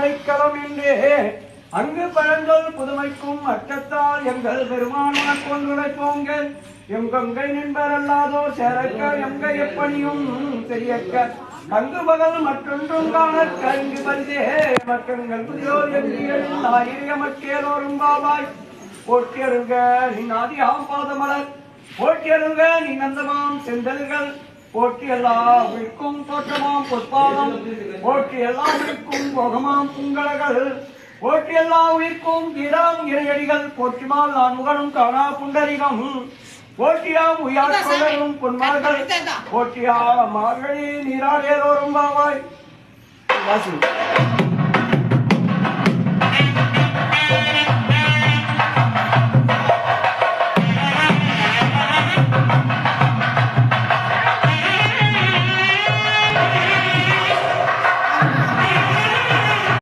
அடைக்கலம் என்றே அங்கு பழந்தொல் புதுமைக்கும் அச்சத்தால் எங்கள் பெருமான் உனக்கொன்றுரை போங்கள் எம் கங்கை நின்பரல்லாதோர் சேரக்க எங்கை எப்பணியும் தெரியக்க அங்கு பகல் மற்றொன்றும் காணற்க இங்கு பரிதே மக்கங்கள் புதியோர் எம்பியலின் ஆயிரிய மக்கேலோரும் பாவாய் போற்றியருக நீ ஆதியாம் பாதமலர் போற்றியருக நீ நந்தமாம் செந்தல்கள் போற்றி எல்லா உயிர்க்கும் தோற்றமாம் பொற்பாதம் போற்றி எல்லா உயிர்க்கும் போகமாம் புங்கழகள் போற்றி எல்லா உயிர்க்கும் கீழாம் இறையடிகள் போற்றிமால் நான் முகனும் காணா புண்டரிகம் போற்றியாம் உயாட்கொள்ளரும் பொன்மார்கள் போற்றியா மார்கழி நீராடேரோரும் பாவாய்